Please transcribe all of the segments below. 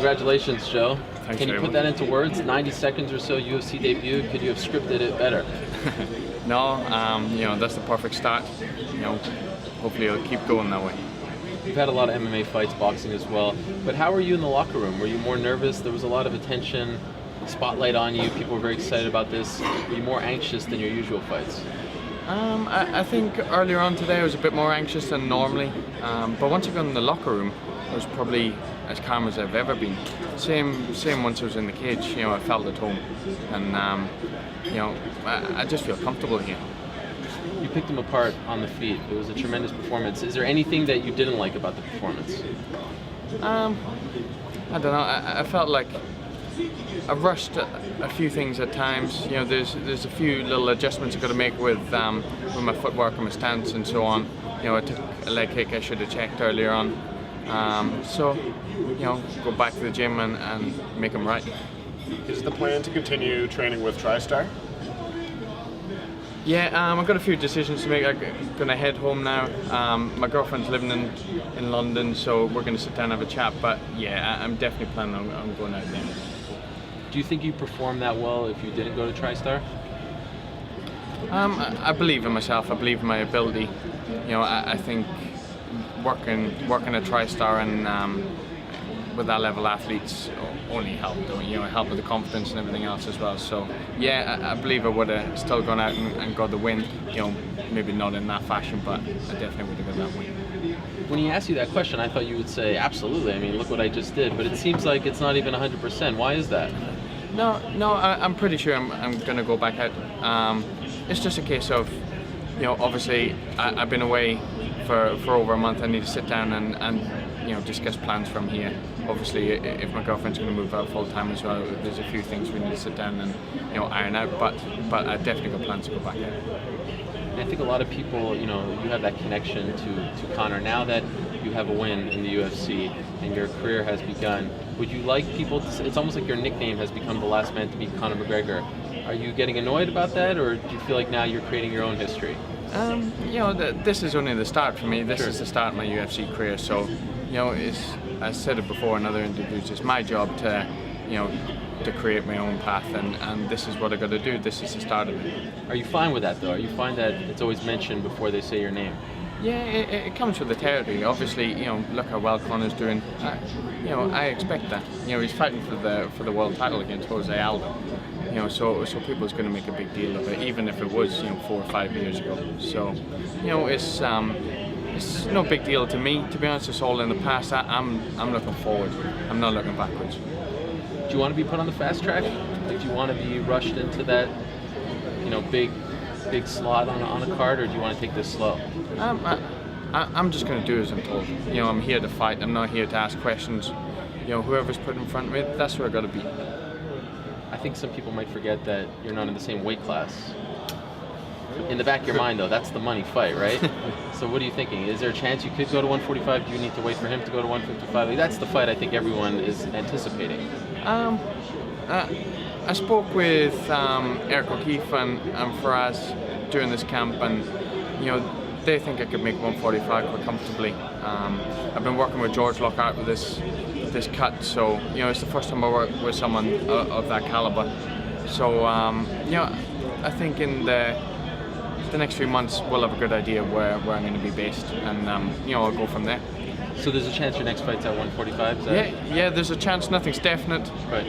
Congratulations, Joe. Thanks Can you very put much. that into words? 90 seconds or so UFC debut. Could you have scripted it better? No, that's the perfect start. Hopefully it'll keep going that way. You've had a lot of MMA fights, boxing as well. But how were you in the locker room? Were you more nervous? There was a lot of attention, spotlight on you. People were very excited about this. Were you more anxious than your usual fights? I think earlier on today I was a bit more anxious than normally. But once I got in the locker room, I was probably as calm as I've ever been. Same once I was in the cage. I felt at home, and I just feel comfortable here. You picked him apart on the feet. It was a tremendous performance. Is there anything that you didn't like about the performance? I don't know. I felt like I rushed a few things at times. There's a few little adjustments I've got to make with my footwork and my stance and so on. I took a leg kick I should have checked earlier on. Go back to the gym and make them right. Is the plan to continue training with TriStar? Yeah, I've got a few decisions to make. I'm going to head home now. My girlfriend's living in London, so we're going to sit down and have a chat. But yeah, I'm definitely planning on going out there. Do you think you performed that well if you didn't go to TriStar? I believe in myself. I believe in my ability. I think working at TriStar and with that level athletes only helped. Help with the confidence and everything else as well. So yeah, I believe I would have still gone out and got the win. Maybe not in that fashion, but I definitely would have got that win. When he asked you that question, I thought you would say absolutely. I mean, look what I just did. But it seems like it's not even 100%. Why is that? No, I'm pretty sure I'm going to go back out. It's just a case of, obviously I've been away for over a month. I need to sit down and discuss plans from here. Obviously, if my girlfriend's going to move out full time as well, there's a few things we need to sit down and iron out. But I definitely got plans to go back out. I think a lot of people, you have that connection to Conor. Now that you have a win in the UFC and your career has begun, would you like people to, it's almost like your nickname has become the last man to beat Conor McGregor. Are you getting annoyed about that, or do you feel like now you're creating your own history? This is only the start for me. This Sure. is the start of my UFC career. So, I said it before in other interviews, it's my job to, to create my own path, and this is what I got to do. This is the start of it. Are you fine with that, though? Are you fine that it's always mentioned before they say your name? Yeah, it comes with the territory. Obviously, look how well Conor's doing. I expect that. He's fighting for the world title against Jose Aldo. So people's going to make a big deal of it, even if it was 4 or 5 years ago. So, it's no big deal to me. To be honest, it's all in the past. I'm looking forward. I'm not looking backwards. Do you want to be put on the fast track? Like, do you want to be rushed into that, big slot on a card, or do you want to take this slow? I'm just going to do as I'm told. I'm here to fight. I'm not here to ask questions. Whoever's put in front of me, that's where I got to be. I think some people might forget that you're not in the same weight class. In the back of your mind, though, that's the money fight, right? So what are you thinking? Is there a chance you could go to 145? Do you need to wait for him to go to 155? Like, that's the fight I think everyone is anticipating. I spoke with Eric O'Keefe and Faraz during this camp, and they think I could make 145 quite comfortably. I've been working with George Lockhart with this cut, so it's the first time I work with someone of that caliber. So I think in the next few months we'll have a good idea where I'm going to be based, and I'll go from there. So there's a chance your next fight's at 145? Is that Yeah, there's a chance. Nothing's definite. Right.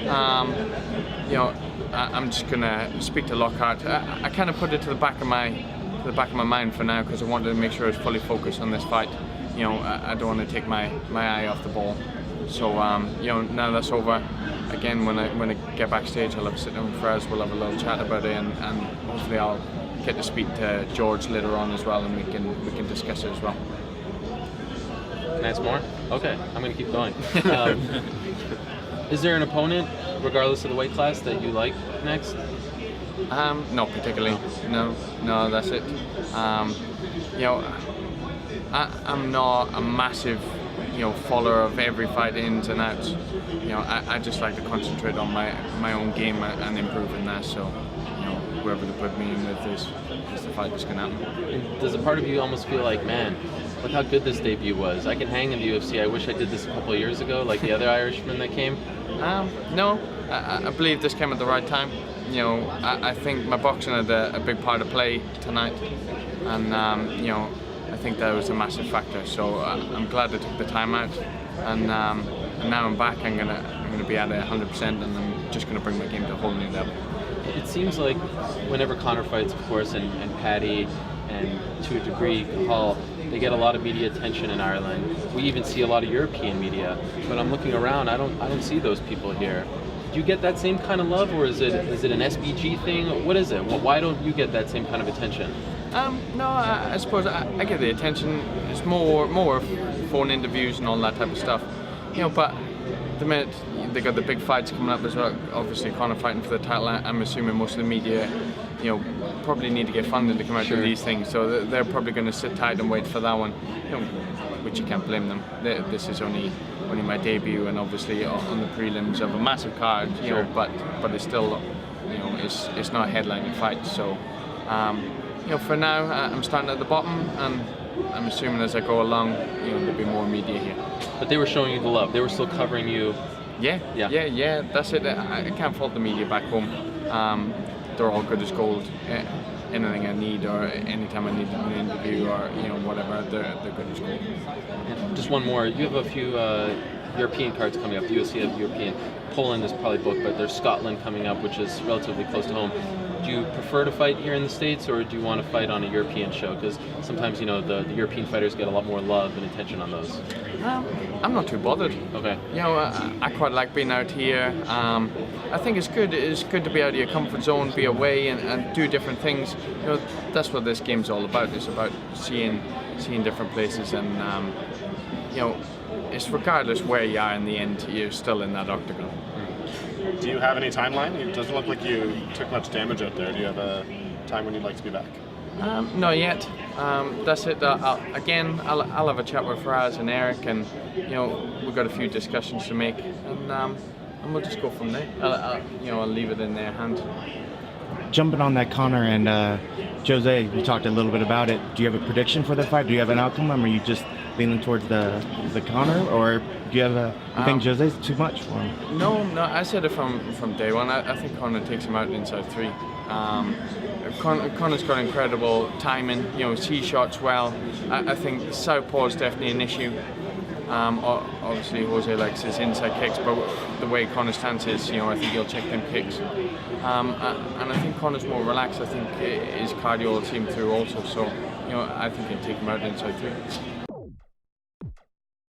I'm just gonna speak to Lockhart. I kind of put it to the back of my mind for now, because I wanted to make sure I was fully focused on this fight. I don't want to take my eye off the ball. So now that's over, again, when I get backstage, I'll have a sit down with Faraz. We'll have a little chat about it, and hopefully I'll get to speak to George later on as well, and we can discuss it as well. Can I ask more? Okay, I'm going to keep going. Is there an opponent, regardless of the weight class, that you like next? Not particularly. No, that's it. I'm not a massive, follower of every fight ins and outs. I just like to concentrate on my own game and improve in that. So, whoever they put me in with is the fight that's going to happen. And does a part of you almost feel like, man, with how good this debut was. I can hang in the UFC. I wish I did this a couple of years ago, like the other Irishmen that came. No, I believe this came at the right time. You know, I think my boxing had a big part to play tonight, and you know, I think that was a massive factor. So I'm glad I took the time out, and now I'm back. I'm gonna be at it 100%, and I'm just gonna bring my game to a whole new level. It seems like whenever Conor fights, of course, and Paddy, and to a degree, Hall, they get a lot of media attention in Ireland. We even see a lot of European media. But I'm looking around, I don't see those people here. Do you get that same kind of love, or is it an SBG thing? What is it? Why don't you get that same kind of attention? No, I suppose I get the attention. It's more phone interviews and all that type of stuff. You know, but the minute they got the big fights coming up as well, obviously Conor fighting for the title, I'm assuming most of the media, you know, probably need to get funding to come out to these things. So they're probably going to sit tight and wait for that one, you know, which you can't blame them. This is only my debut, and obviously on the prelims of a massive card, you know, but it's still, you know, it's not a headlining fight. So, you know, for now I'm starting at the bottom, and I'm assuming as I go along, you know, there'll be more media here. But they were showing you the love. They were still covering you. Yeah. That's it. I can't fault the media back home. They're all good as gold. Anything I need, or anytime I need an interview, or you know, whatever, they're good as gold. And just one more. You have a few European cards coming up. The UFC have European. Poland is probably booked, but there's Scotland coming up, which is relatively close to home. Do you prefer to fight here in the States, or do you want to fight on a European show? Because sometimes, you know, the European fighters get a lot more love and attention on those. I'm not too bothered. Okay. You know, I quite like being out here. I think it's good. It's good to be out of your comfort zone, be away, and do different things. You know, that's what this game's all about. It's about seeing different places, and you know, it's regardless where you are in the end, you're still in that octagon. Do you have any timeline? It doesn't look like you took much damage out there. Do you have a time when you'd like to be back? Not yet. That's it. I'll have a chat with Faraz and Eric, and you know, we've got a few discussions to make, and we'll just go from there. I'll leave it in their hands. Jumping on that, Conor and Josie, you talked a little bit about it. Do you have a prediction for the fight? Do you have an outcome? Or are you just leaning towards the Conor, or do you have you think Jose's too much for him? No. I said it from day one. I think Conor takes him out inside 3. Conor's got incredible timing. You know, he shots well. I think southpaw is definitely an issue. Obviously, Jose likes his inside kicks, but the way Conor's stance is, you know, I think he'll check them kicks. And I think Conor's more relaxed. I think his cardio will see him through also. So, you know, I think he'll take him out inside 3.